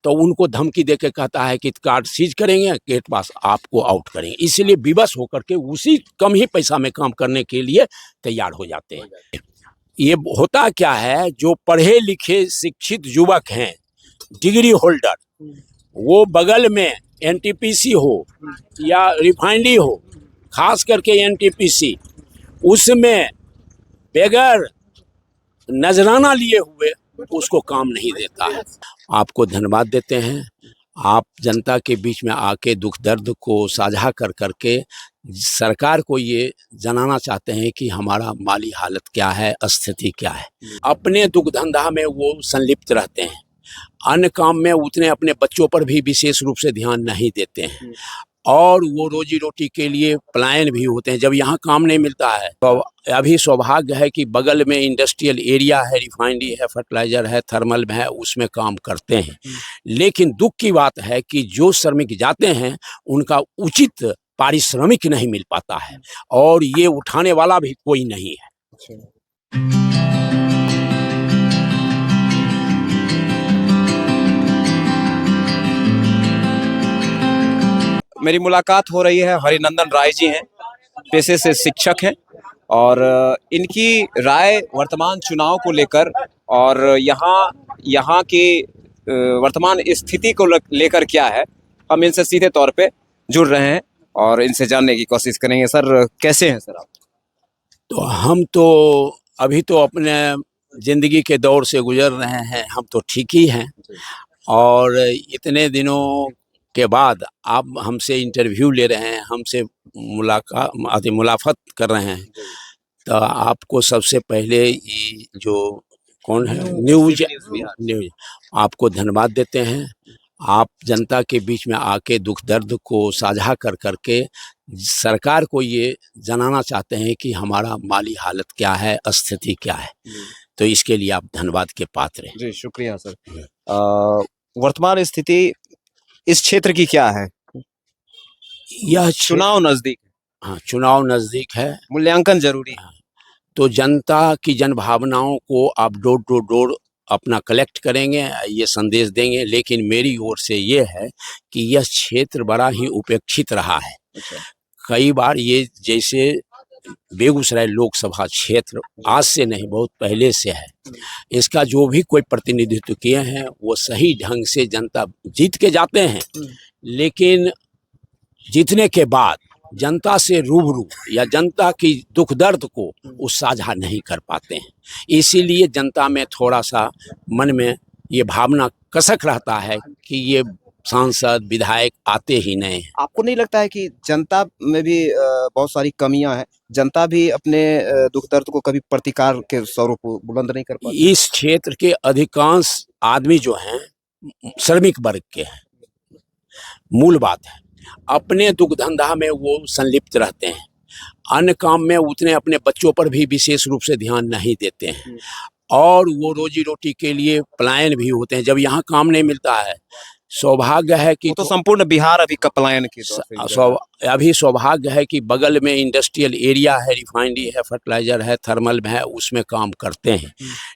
तो उनको धमकी देके कहता है कि कार्ड सीज करेंगे, गेट पास आपको आउट करेंगे। इसलिए विवश होकर के उसी कम ही पैसा में काम करने के लिए तैयार हो जाते हैं। ये होता क्या है, जो पढ़े लिखे शिक्षित युवक हैं, डिग्री होल्डर, वो बगल में एनटीपीसी हो या रिफाइनरी हो, खास करके एनटीपीसी, उसमें बगैर नजराना लिए हुए उसको काम नहीं देता है। आपको धन्यवाद देते हैं। आप जनता के बीच में आके दुख दर्द को साझा कर करके सरकार को ये जनाना चाहते हैं कि हमारा माली हालत क्या है, स्थिति क्या है। अपने दुख धंधा में वो संलिप्त रहते हैं, अन्य काम में उतने अपने बच्चों पर भी विशेष रूप से ध्यान नहीं देते हैं, और वो रोजी रोटी के लिए पलायन भी होते हैं। जब यहाँ काम नहीं मिलता है तो अभी सौभाग्य है कि बगल में इंडस्ट्रियल एरिया है, रिफाइनरी है, फर्टिलाइजर है, थर्मल है, उसमें काम करते हैं। लेकिन दुख की बात है कि जो श्रमिक जाते हैं उनका उचित पारिश्रमिक नहीं मिल पाता है, और ये उठाने वाला भी कोई नहीं है। मेरी मुलाकात हो रही है, हरिनंदन राय जी हैं, पेशे से शिक्षक हैं, और इनकी राय वर्तमान चुनाव को लेकर और यहाँ की वर्तमान स्थिति को लेकर क्या है, हम इनसे सीधे तौर पे जुड़ रहे हैं और इनसे जानने की कोशिश करेंगे। सर, कैसे हैं सर आप? तो हम तो अभी तो अपने ज़िंदगी के दौर से गुजर रहे हैं, हम तो ठीक ही हैं, और इतने दिनों के बाद आप हमसे इंटरव्यू ले रहे हैं, हमसे मुलाकात कर रहे हैं, तो आपको सबसे पहले ये जो कौन है न्यूज़ आपको धन्यवाद देते हैं। आप जनता के बीच में आके दुख दर्द को साझा कर करके सरकार को ये जनाना चाहते हैं कि हमारा माली हालत क्या है, स्थिति क्या है। तो इसके लिए आप धन्यवाद के पात्र हैं। जी, शुक्रिया सर। वर्तमान स्थिति इस क्षेत्र की क्या है? यह चुनाव नजदीक, हाँ, चुनाव नजदीक है, मूल्यांकन जरूरी है। तो जनता की जन भावनाओं को आप डोर टू डोर अपना कलेक्ट करेंगे, ये संदेश देंगे। लेकिन मेरी ओर से ये है कि यह क्षेत्र बड़ा ही उपेक्षित रहा है। कई बार ये जैसे बेगूसराय लोकसभा क्षेत्र आज से नहीं, बहुत पहले से है, इसका जो भी कोई प्रतिनिधित्व किए हैं वो सही ढंग से जनता जीत के जाते हैं, लेकिन जीतने के बाद जनता से रूबरू या जनता की दुख दर्द को वो साझा नहीं कर पाते हैं। इसीलिए जनता में थोड़ा सा मन में ये भावना कसक रहता है कि ये सांसद विधायक आते ही नहीं हैं। आपको नहीं लगता है कि जनता में भी बहुत सारी कमियां हैं? जनता भी अपने दुख दर्द को कभी प्रतिकार के स्वरूप बुलंद नहीं कर पाती? इस क्षेत्र के अधिकांश आदमी जो हैं श्रमिक वर्ग के हैं। मूल बात है, अपने दुख धंधा में वो संलिप्त रहते हैं, अन्य काम में उतने अपने बच्चों पर भी विशेष रूप से ध्यान नहीं देते हैं, और वो रोजी रोटी के लिए पलायन भी होते हैं। जब यहाँ काम नहीं मिलता है, सौभाग्य है कि तो संपूर्ण बिहार अभी पलायन की अभी सौभाग्य है कि बगल में इंडस्ट्रियल एरिया है, रिफाइनरी है, फर्टिलाइजर है, थर्मल है, उसमें काम करते हैं।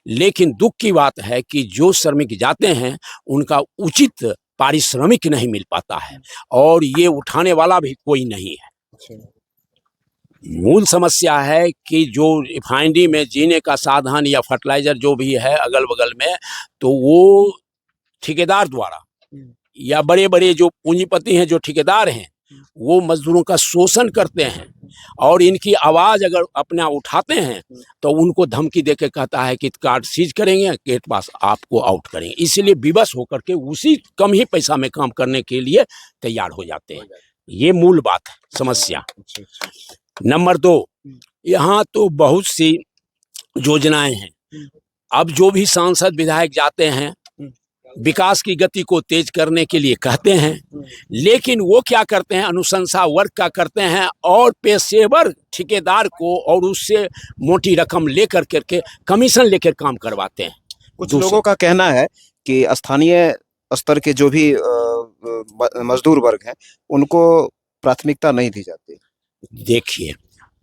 लेकिन दुख की बात है कि जो श्रमिक जाते हैं उनका उचित पारिश्रमिक नहीं मिल पाता है, और ये उठाने वाला भी कोई नहीं है। मूल समस्या है कि जो रिफाइनरी में जीने का साधन या फर्टिलाइजर जो भी है अगल बगल में, तो वो ठेकेदार द्वारा या बड़े बड़े जो पूंजीपति हैं, जो ठेकेदार हैं, वो मजदूरों का शोषण करते हैं, और इनकी आवाज़ अगर अपना उठाते हैं तो उनको धमकी देके कहता है कि कार्ड सीज करेंगे, गेट पास आपको आउट करेंगे। इसलिए विवश होकर के उसी कम ही पैसा में काम करने के लिए तैयार हो जाते हैं। ये मूल बात है, समस्या। नंबर 2, यहाँ तो बहुत सी योजनाएं हैं। अब जो भी सांसद विधायक जाते हैं, विकास की गति को तेज करने के लिए कहते हैं, लेकिन वो क्या करते हैं, अनुशंसा वर्ग का करते हैं, और पेशेवर ठेकेदार को और उससे मोटी रकम लेकर करके कमीशन लेकर काम करवाते हैं। कुछ लोगों का कहना है कि स्थानीय स्तर के जो भी मजदूर वर्ग हैं उनको प्राथमिकता नहीं दी जाती। देखिए,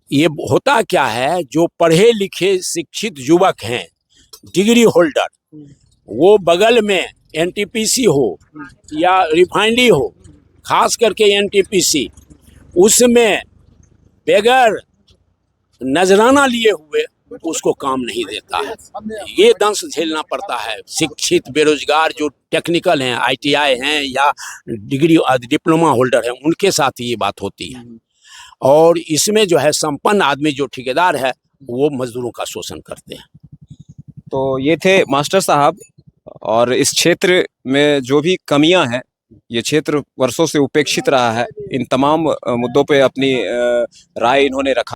ये होता क्या है, जो पढ़े लिखे शिक्षित युवक हैं, डिग्री होल्डर, वो बगल में एनटीपीसी हो या रिफाइनरी हो, खास करके एनटीपीसी, उसमें बगैर नजराना लिए हुए उसको काम नहीं देता है। ये दंश झेलना पड़ता है। शिक्षित बेरोजगार जो टेक्निकल हैं, आईटीआई हैं या डिग्री डिप्लोमा होल्डर हैं, उनके साथ ये बात होती है। और इसमें जो है संपन्न आदमी जो ठेकेदार है वो मजदूरों का शोषण करते हैं। तो ये थे मास्टर साहब, और इस क्षेत्र में जो भी कमियां हैं, ये क्षेत्र वर्षों से उपेक्षित रहा है। इन तमाम मुद्दों पे अपनी राय इन्होंने रखा।